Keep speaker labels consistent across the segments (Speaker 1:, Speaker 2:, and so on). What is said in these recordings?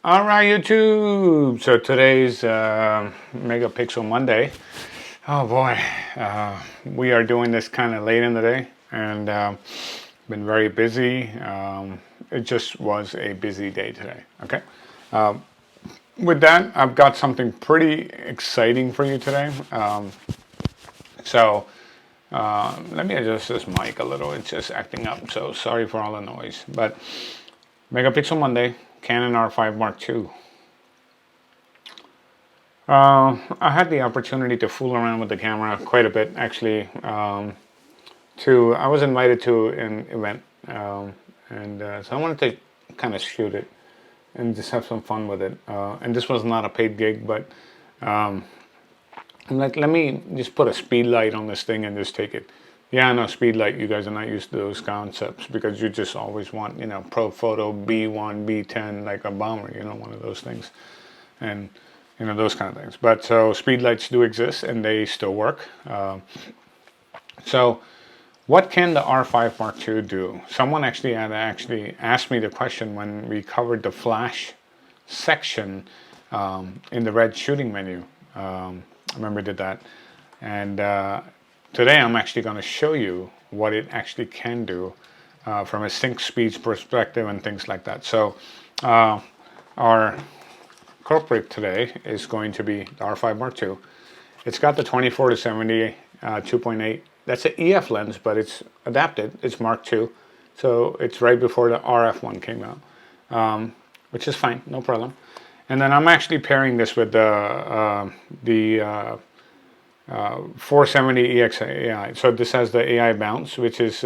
Speaker 1: All right, YouTube. So today's Megapixel Monday. Oh boy, we are doing this kind of late in the day, and been very busy. It just was a busy day today. Okay. With that, I've got something pretty exciting for you today. So let me adjust this mic a little. It's just acting up. So sorry for all the noise. But Megapixel Monday. Canon R5 Mark II. I had the opportunity to fool around with the camera quite a bit, actually. I was invited to an event, so I wanted to kind of shoot it and just have some fun with it. And this was not a paid gig, but I'm like, let me just put a speed light on this thing and just take it. Yeah, no, speed light, you guys are not used to those concepts because you just always want, pro photo B1, B10, like a bomber, one of those things. And, those kind of things. But so speed lights do exist and they still work. So what can the R5 Mark II do? Someone actually asked me the question when we covered the flash section in the red shooting menu. I remember we did that. And today I'm actually going to show you what it actually can do from a sync speeds perspective and things like that. So our culprit today is going to be the R5 Mark II. It's got the 24 to 70 2.8. That's an EF lens, but it's adapted. It's Mark II, so it's right before the RF one came out, which is fine, no problem. And then I'm actually pairing this with the 470 EX AI. So this has the AI bounce, which is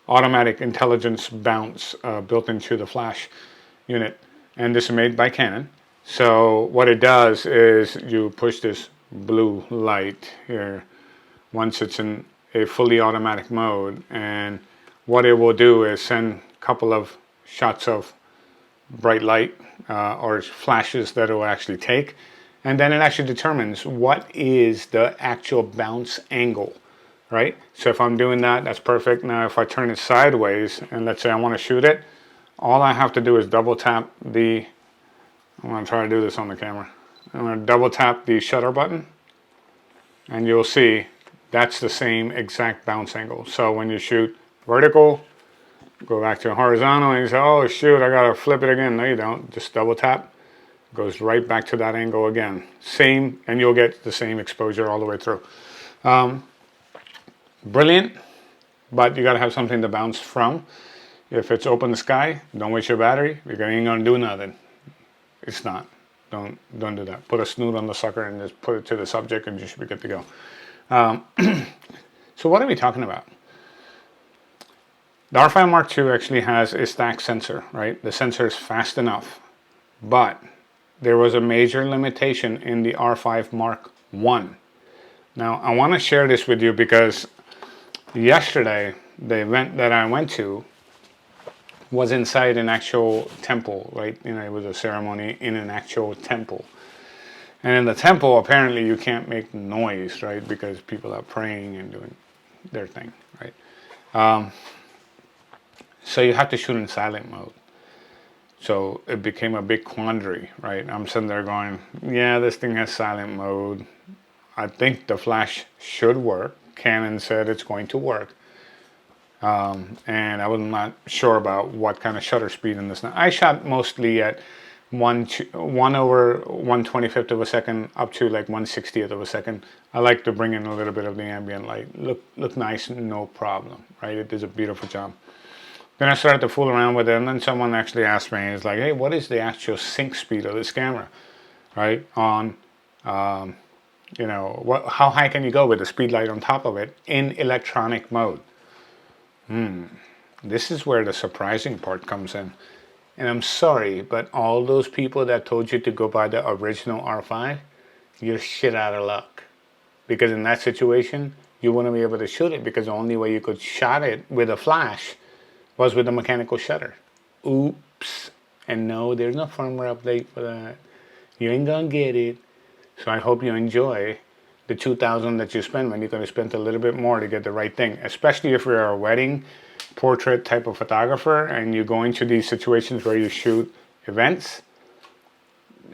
Speaker 1: automatic intelligence bounce built into the flash unit. And this is made by Canon. So what it does is you push this blue light here once it's in a fully automatic mode. And what it will do is send a couple of shots of bright light or flashes that it will actually take. And then it actually determines what is the actual bounce angle, right? So if I'm doing that, that's perfect. Now if I turn it sideways and let's say I want to shoot it, all I have to do is double tap I'm going to try to do this on the camera. I'm going to double tap the shutter button and you'll see that's the same exact bounce angle. So when you shoot vertical, go back to horizontal and you say, oh shoot, I got to flip it again. No, you don't. Just double tap. Goes right back to that angle again. Same, and you'll get the same exposure all the way through. Brilliant, but you got to have something to bounce from. If it's open sky, don't waste your battery because it ain't gonna do nothing. It's not. Don't do that. Put a snoot on the sucker and just put it to the subject, and you should be good to go. So what are we talking about? The R5 Mark II actually has a stack sensor, right? The sensor is fast enough, but there was a major limitation in the R5 Mark I. Now, I want to share this with you because yesterday, the event that I went to was inside an actual temple, right? It was a ceremony in an actual temple. And in the temple, apparently you can't make noise, right? Because people are praying and doing their thing, right? So you have to shoot in silent mode. So it became a big quandary, right? I'm sitting there going, yeah, this thing has silent mode. I think the flash should work. Canon said it's going to work. And I was not sure about what kind of shutter speed in this. Now, I shot mostly at 1 over 1/25th of a second up to like 1/60th of a second. I like to bring in a little bit of the ambient light. Look nice, no problem, right? It does a beautiful job. Then I started to fool around with it, and then someone actually asked me, it's like, hey, what is the actual sync speed of this camera, right? On, how high can you go with the speed light on top of it in electronic mode? This is where the surprising part comes in. And I'm sorry, but all those people that told you to go buy the original R5, you're shit out of luck. Because in that situation, you wouldn't be able to shoot it because the only way you could shot it with a flash was with a mechanical shutter. Oops. And no, there's no firmware update for that. You ain't gonna get it. So I hope you enjoy the $2,000 that you spend when you could have spent a little bit more to get the right thing. Especially if you're a wedding portrait type of photographer and you go into these situations where you shoot events,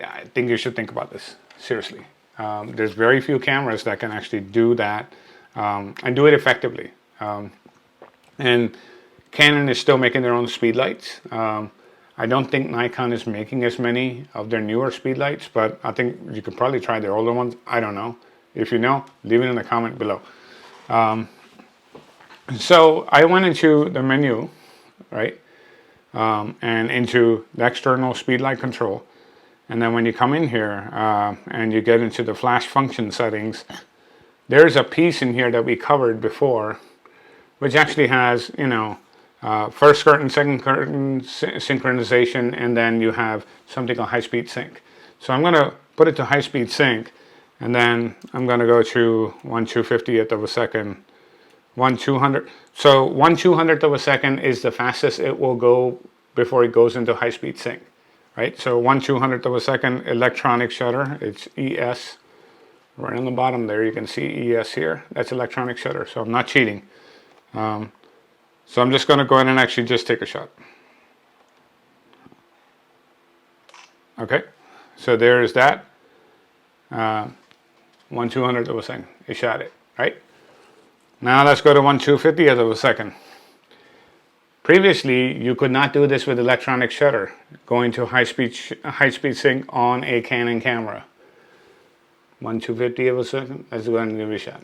Speaker 1: I think you should think about this seriously. There's very few cameras that can actually do that and do it effectively. And Canon is still making their own speed lights. I don't think Nikon is making as many of their newer speed lights, but I think you could probably try their older ones. I don't know. If you know, leave it in the comment below. So I went into the menu, right, and into the external speed light control. And then when you come in here and you get into the flash function settings, there's a piece in here that we covered before, which actually has, you know, first curtain, second curtain synchronization, and then you have something called high-speed sync. So I'm going to put it to high-speed sync, and then I'm going to go to 1/250th of a second, 1/200. So 1/200th of a second is the fastest it will go before it goes into high-speed sync, right? So 1/200th of a second electronic shutter. It's ES. Right on the bottom there, you can see ES here. That's electronic shutter, so I'm not cheating. So I'm just going to go ahead and actually just take a shot. Okay, so there is that. 1/200th of a second. It shot it, right? Now let's go to 1/250th of a second. Previously, you could not do this with electronic shutter, going to high-speed sync on a Canon camera. 1/250th of a second. Let's go ahead and give it a shot.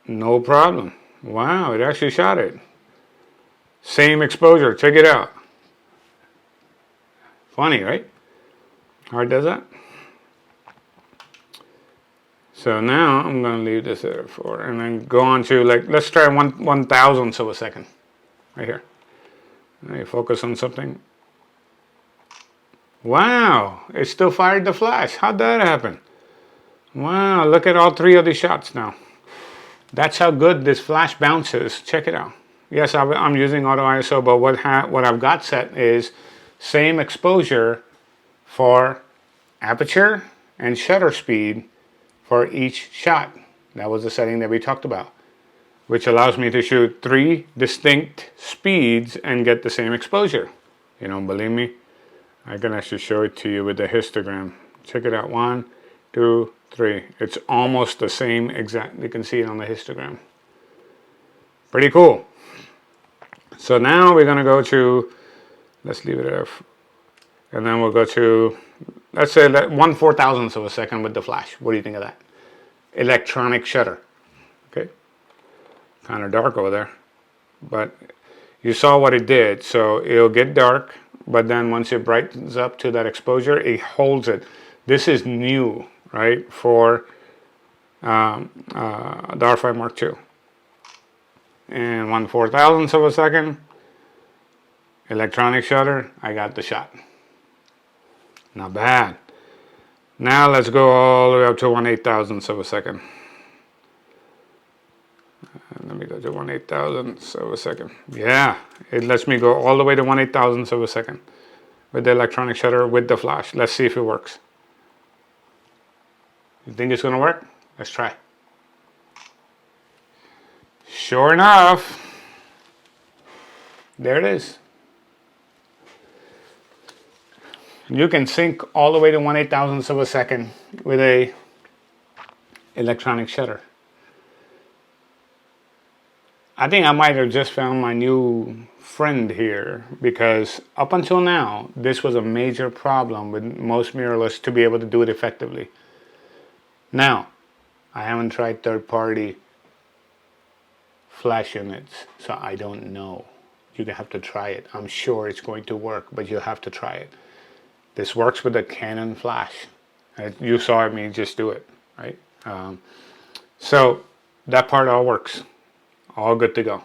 Speaker 1: No problem. Wow, it actually shot it. Same exposure. Check it out. Funny, right? How it does that? So now I'm going to leave this there for, and then go on to, like, let's try 1/1000th of a second. Right here. Now you focus on something. Wow, it still fired the flash. How'd that happen? Wow, look at all three of these shots now. That's how good this flash bounces. Check it out. Yes, I'm using auto ISO, but what I've got set is same exposure for aperture and shutter speed for each shot. That was the setting that we talked about, which allows me to shoot 3 distinct speeds and get the same exposure. You don't believe me? I can actually show it to you with the histogram. Check it out. 1, 2, 3. It's almost the same exact. You can see it on the histogram. Pretty cool. So now we're going to go to, let's leave it there. And then we'll go to, let's say 1/4000th of a second with the flash. What do you think of that? Electronic shutter. Okay. Kind of dark over there. But you saw what it did. So it'll get dark, but then once it brightens up to that exposure, it holds it. This is new, right, for the R5 Mark II. And 1/4000th of a second, electronic shutter, I got the shot. Not bad. Now let's go all the way up to 1/8000th of a second. Let me go to 1/8000th of a second. Yeah, it lets me go all the way to 1/8000th of a second with the electronic shutter with the flash. Let's see if it works. You think it's going to work? Let's try. Sure enough, there it is. You can sync all the way to 1/8000th of a second with a electronic shutter. I think I might have just found my new friend here, because up until now, this was a major problem with most mirrorless to be able to do it effectively. Now, I haven't tried third-party flash units, so I don't know. You have to try it. I'm sure it's going to work, but you have to try it. This works with a Canon flash. You saw me just do it, right? So that part all works. All good to go.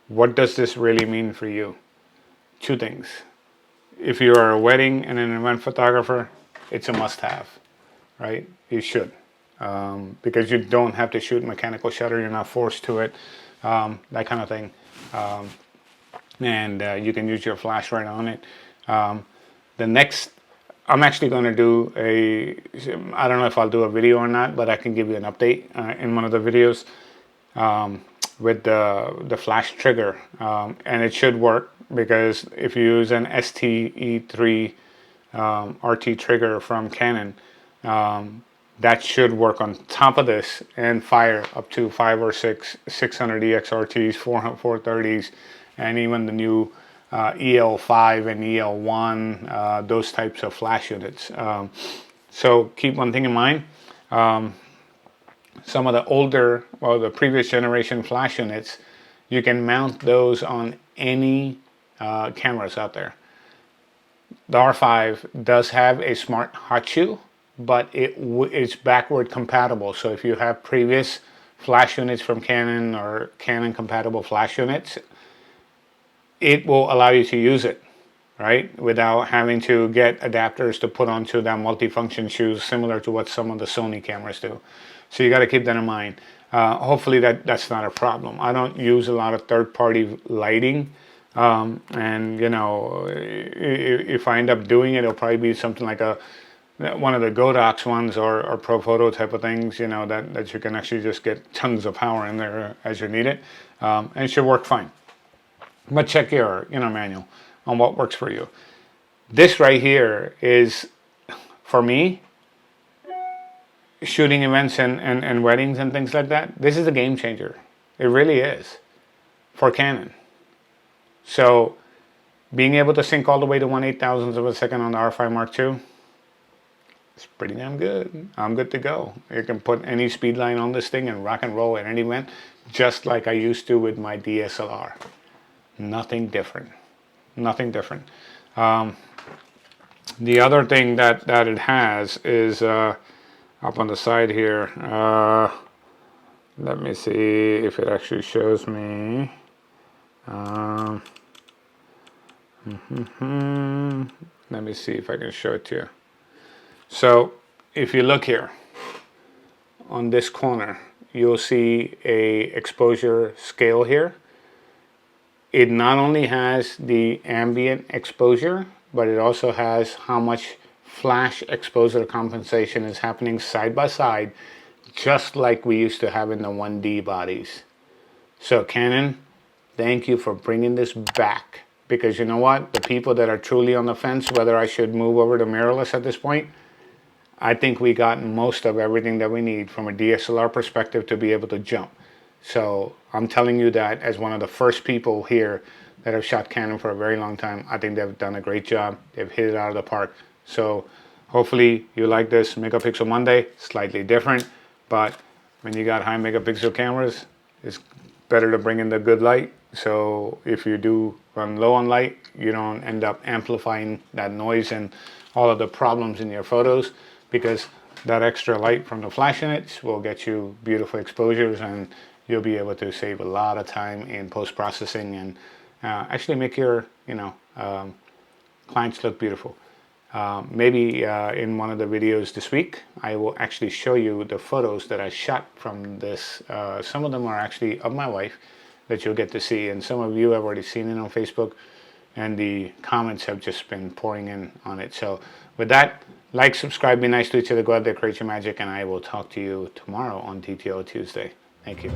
Speaker 1: What does this really mean for you? 2 things. If you are a wedding and an event photographer, it's a must-have, right? You should. Because you don't have to shoot mechanical shutter. You're not forced to it. That kind of thing. And you can use your flash right on it. The next, I'm actually going to do I don't know if I'll do a video or not, but I can give you an update in one of the videos. with the flash trigger, and it should work, because if you use an STE3 RT trigger from Canon, that should work on top of this and fire up to 5 or 6 600EX RTs, 430s, and even the new EL5 and EL1, those types of flash units. So keep one thing in mind. Some of the older, well, the previous generation flash units, you can mount those on any cameras out there. The R5 does have a smart hot shoe, but it's backward compatible. So if you have previous flash units from Canon or Canon compatible flash units, it will allow you to use it, right? Without having to get adapters to put onto that multifunction shoes, similar to what some of the Sony cameras do. So you got to keep that in mind. Hopefully that's not a problem. I don't use a lot of third-party lighting. And you know, if I end up doing it, it'll probably be something like one of the Godox ones or ProPhoto type of things, you know, that you can actually just get tons of power in there as you need it, and it should work fine. But check your manual on what works for you. This right here is, for me, shooting events and weddings and things like that. This is a game changer. It really is for Canon. So being able to sync all the way to 1/8,000th of a second on the R5 Mark II, it's pretty damn good. I'm good to go. You can put any speed line on this thing and rock and roll at any event, just like I used to with my DSLR. Nothing different. Nothing different. The other thing that it has is up on the side here. Let me see if it actually shows me. Let me see if I can show it to you. So if you look here on this corner, you'll see a exposure scale here. It not only has the ambient exposure, but it also has how much flash exposure compensation is happening side by side, just like we used to have in the 1D bodies. So Canon, thank you for bringing this back, because you know what? The people that are truly on the fence, whether I should move over to mirrorless at this point, I think we got most of everything that we need from a DSLR perspective to be able to jump. So I'm telling you that as one of the first people here that have shot Canon for a very long time. I think they've done a great job. They've hit it out of the park. So hopefully you like this Megapixel Monday. Slightly different, but when you got high megapixel cameras, it's better to bring in the good light. So if you do run low on light, you don't end up amplifying that noise and all of the problems in your photos, because that extra light from the flash units will get you beautiful exposures, and you'll be able to save a lot of time in post-processing and actually make your clients look beautiful. Maybe in one of the videos this week, I will actually show you the photos that I shot from this. Some of them are actually of my wife that you'll get to see, and some of you have already seen it on Facebook, and the comments have just been pouring in on it. So with that, like, subscribe, be nice to each other, go out there, create your magic, and I will talk to you tomorrow on TTO Tuesday. Thank you.